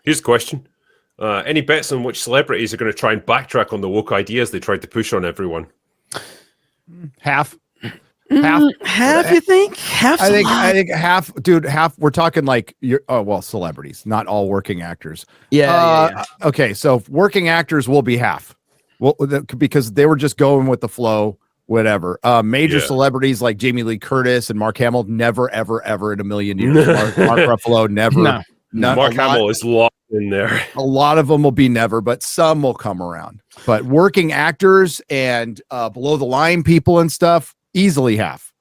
Here's a question. Any bets on which celebrities are going to try and backtrack on the woke ideas they tried to push on everyone? Half. Half, you think? Half? I think half, dude. Half. We're talking like celebrities, not all working actors. Yeah. Okay, so working actors will be half. Well, because they were just going with the flow, whatever. Major celebrities like Jamie Lee Curtis and Mark Hamill, never, ever, ever in a million years. Mark Ruffalo, never. No. Mark Hamill is locked in there. A lot of them will be never, but some will come around. But working actors and below the line people and stuff. Easily half.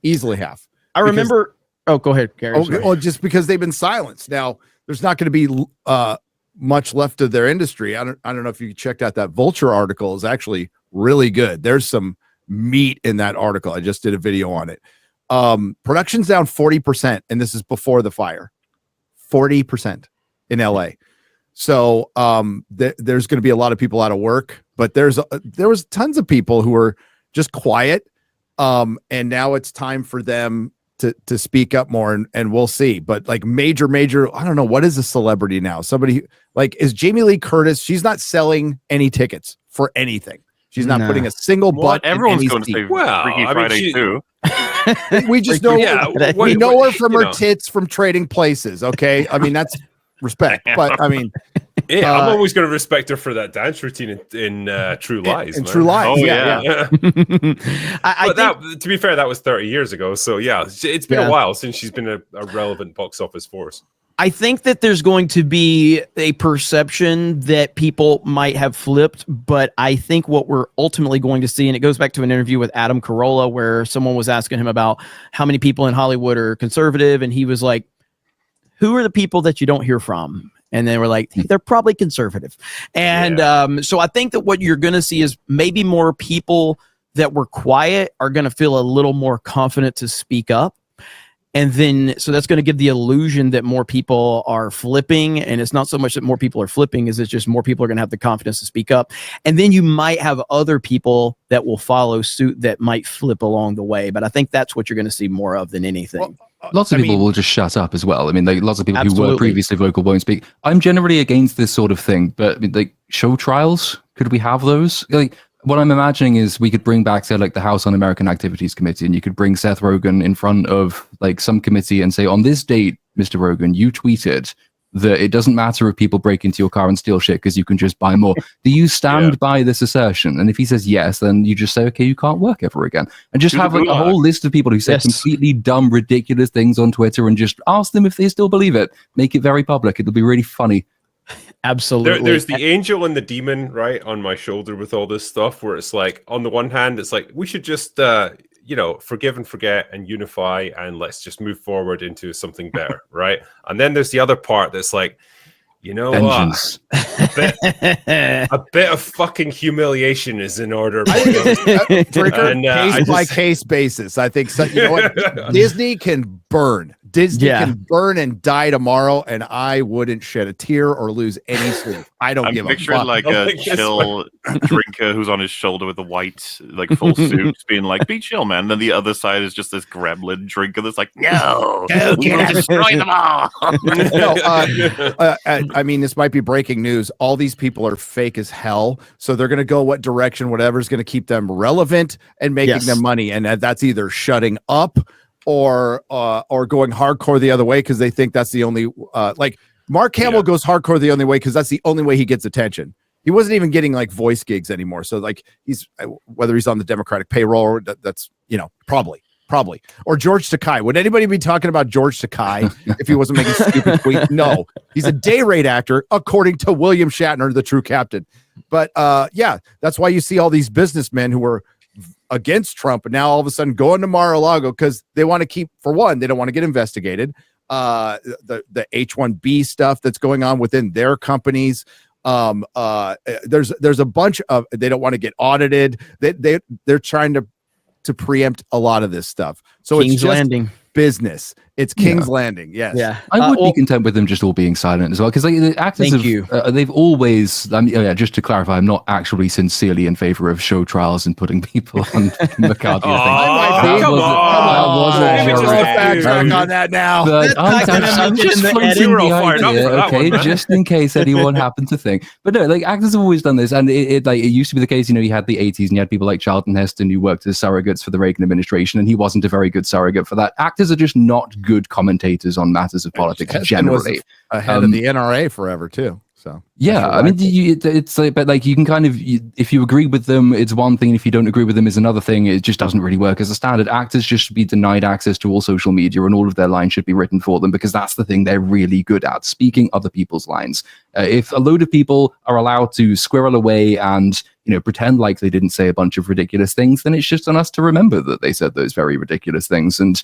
I remember. Oh, go ahead, Gary. Just because they've been silenced. Now, there's not going to be much left of their industry. I don't know if you checked out that Vulture article. Is actually really good. There's some meat in that article. I just did a video on it. Production's down 40%, and this is before the fire. 40% in LA. So there's going to be a lot of people out of work, but there was tons of people who were just quiet. And now it's time for them to speak up more, and we'll see. But like major, I don't know, what is a celebrity now? Somebody like, is Jamie Lee Curtis? She's not selling any tickets for anything. She's not putting a single butt. Everyone's going to say Freaky Friday too. We just know. We know her from her tits from Trading Places. Okay, I mean that's respect, but I mean. Yeah, I'm always going to respect her for that dance routine in True Lies. In True Lies, yeah. To be fair, that was 30 years ago. So yeah, it's been a while since she's been a relevant box office force. I think that there's going to be a perception that people might have flipped, but I think what we're ultimately going to see, and it goes back to an interview with Adam Carolla where someone was asking him about how many people in Hollywood are conservative, and he was like, who are the people that you don't hear from? And then we're like, they're probably conservative. And so I think that what you're going to see is maybe more people that were quiet are going to feel a little more confident to speak up. And then, so that's going to give the illusion that more people are flipping. And it's not so much that more people are flipping, is it's just more people are going to have the confidence to speak up. And then you might have other people that will follow suit that might flip along the way. But I think that's what you're going to see more of than anything. Well, lots of people will just shut up as well. I mean, lots of people who were previously vocal won't speak. I'm generally against this sort of thing, but I mean, like show trials, could we have those? Like, what I'm imagining is we could bring back, say, like the House Un-American Activities Committee, and you could bring Seth Rogen in front of like some committee and say, on this date, Mr. Rogen, you tweeted that it doesn't matter if people break into your car and steal shit because you can just buy more. Do you stand by this assertion? And if he says yes, then you just say, okay, you can't work ever again. And just have like a whole list of people who said completely dumb, ridiculous things on Twitter and just ask them if they still believe it. Make it very public. It'll be really funny. Absolutely. There's the angel and the demon, right, on my shoulder with all this stuff, where it's like, on the one hand, it's like, we should just, forgive and forget and unify, and let's just move forward into something better, right? And then there's the other part that's like, you know what? A bit of fucking humiliation is in order. Case by case basis. I think so, you know what? Disney can burn. Disney can burn and die tomorrow, and I wouldn't shed a tear or lose any sleep. I don't give a fuck. I'm picturing like a chill drinker who's on his shoulder with a white, like full suit, being like, "Be chill, man." And then the other side is just this gremlin drinker that's like, "No, we will destroy them all." I mean, this might be breaking news. All these people are fake as hell, so they're going to go what direction, whatever is going to keep them relevant and making them money, and that's either shutting up or going hardcore the other way because they think that's the only like Mark Hamill goes hardcore the only way because that's the only way he gets attention. He wasn't even getting like voice gigs anymore. So like he's whether he's on the Democratic payroll or that's probably or George Takei. Would anybody be talking about George Takei if he wasn't making stupid tweets? No, he's a day rate actor according to William Shatner, the true captain. But that's why you see all these businessmen who were against Trump and now all of a sudden going to Mar-a-Lago because they want to keep, for one, they don't want to get investigated. The H-1B stuff that's going on within their companies. There's a bunch of, they don't want to get audited. They're trying to preempt a lot of this stuff. So it's just business. It's King's Landing. Yes. Yeah. I would be content with them just all being silent as well, because like, the actors they've always. Just to clarify, I'm not actually sincerely in favor of show trials and putting people on McCarthy. Come on. Backtrack on that now. But I'm just floating the idea, okay, just in case anyone happened to think. But no, like actors have always done this, and it used to be the case. You had the 80s, and you had people like Charlton Heston who worked as surrogates for the Reagan administration, and he wasn't a very good surrogate for that. Actors are just not good commentators on matters of politics generally. Ahead of the NRA forever too. So yeah, I mean, it's like, but like you can kind of, if you agree with them, it's one thing. If you don't agree with them, is another thing. It just doesn't really work as a standard. Actors just should be denied access to all social media, and all of their lines should be written for them, because that's the thing they're really good at, speaking other people's lines. If a load of people are allowed to squirrel away and pretend like they didn't say a bunch of ridiculous things, then it's just on us to remember that they said those very ridiculous things, and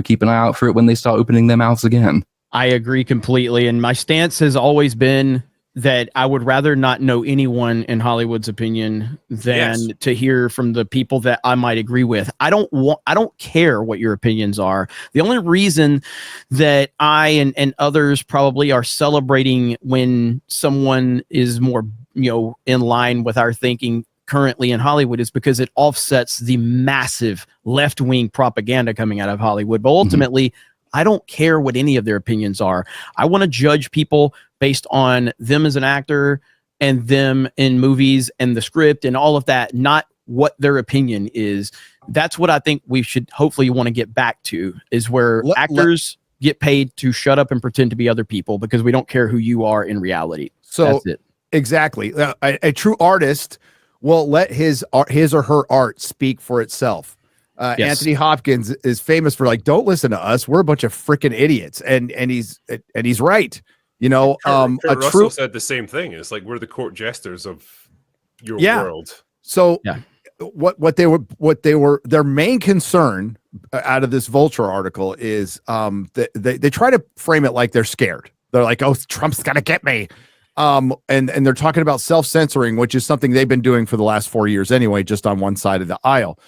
keep an eye out for it when they start opening their mouths again. I agree completely, and my stance has always been that I would rather not know anyone in Hollywood's opinion than to hear from the people that I might agree with. I don't care what your opinions are. The only reason that I and others probably are celebrating when someone is more, in line with our thinking currently in Hollywood is because it offsets the massive left-wing propaganda coming out of Hollywood. But ultimately, I don't care what any of their opinions are. I want to judge people based on them as an actor and them in movies and the script and all of that, not what their opinion is. That's what I think we should hopefully want to get back to, is where actors get paid to shut up and pretend to be other people because we don't care who you are in reality. So that's it. Exactly. A true artist will let his or her art speak for itself. Anthony Hopkins is famous for don't listen to us. We're a bunch of freaking idiots. And he's right. Kurt Russell said the same thing. It's like, we're the court jesters of your world. So what they were their main concern out of this Vulture article is they try to frame it like they're scared. They're like, oh, Trump's gonna get me. And they're talking about self-censoring, which is something they've been doing for the last 4 years anyway, just on one side of the aisle.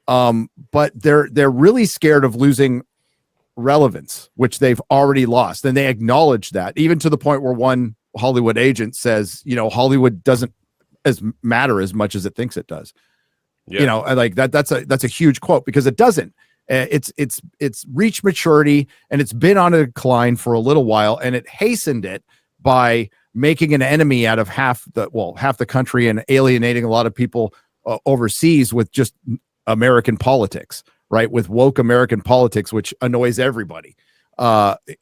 But they're really scared of losing relevance, which they've already lost, and they acknowledge that, even to the point where one Hollywood agent says, Hollywood doesn't matter as much as it thinks it does. Like that's a huge quote, because it doesn't. It's reached maturity, and it's been on a decline for a little while, and it hastened it by making an enemy out of half the country and alienating a lot of people overseas with just American politics, right? With woke American politics, which annoys everybody,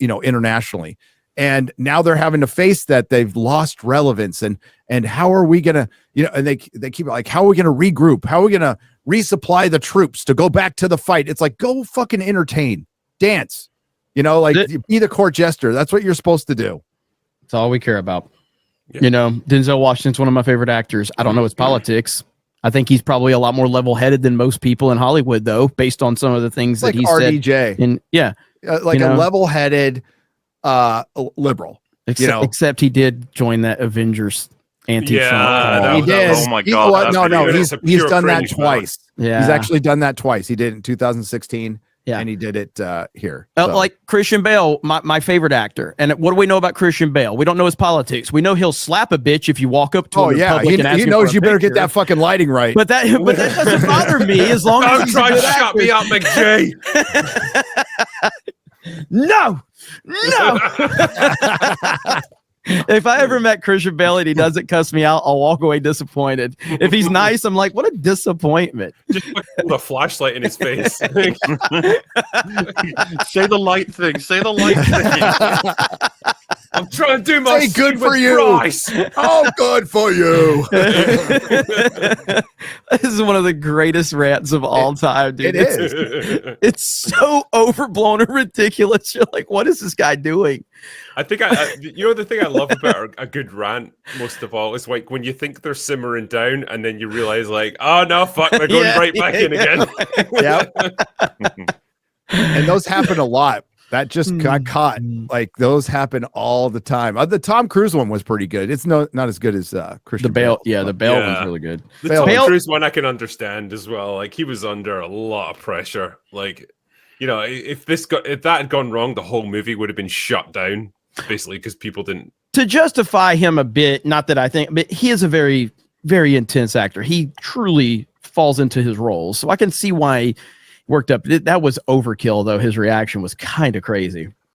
internationally. And now they're having to face that they've lost relevance, and how are we gonna, and they keep like, how are we gonna regroup? How are we gonna resupply the troops to go back to the fight? It's like, go fucking entertain, dance, be the court jester. That's what you're supposed to do. That's all we care about. Yeah. Denzel Washington's one of my favorite actors. I don't know his politics. I think he's probably a lot more level-headed than most people in Hollywood, though, based on some of the things that he RDJ. said. A level-headed liberal. Except he did join that Avengers anti-Trump. He did. Oh my god! He's done that twice. Yeah, he's actually done that twice. He did it in 2016. Yeah, and he did it here. Like Christian Bale, my favorite actor. And what do we know about Christian Bale? We don't know his politics. We know he'll slap a bitch if you walk up to him in public and ask him. He knows you better get that fucking lighting right. But that doesn't bother me as long as he's try to shut me up, McJay. No. If I ever met Christian Bale and he doesn't cuss me out, I'll walk away disappointed. If he's nice, I'm like, what a disappointment. Just put a flashlight in his face. Say the light thing. Say the light thing. I'm trying to do my good for you. Oh, good for you. This is one of the greatest rants of all time, dude. It is. It's so overblown and ridiculous. You're like, what is this guy doing? I think the thing I love about a good rant most of all is like when you think they're simmering down and then you realize like, oh no, fuck, they're going right back in again. And those happen a lot. That just got caught. Like those happen all the time. The Tom Cruise one was pretty good. It's not as good as Christian Bale. Yeah, the Bale one's really good. The Tom Cruise one I can understand as well. Like he was under a lot of pressure. Like you know, if that had gone wrong, the whole movie would have been shut down, basically, because people didn't. To justify him a bit, not that I think, but he is a very, very intense actor. He truly falls into his roles, so I can see why he worked up. That was overkill, though. His reaction was kind of crazy.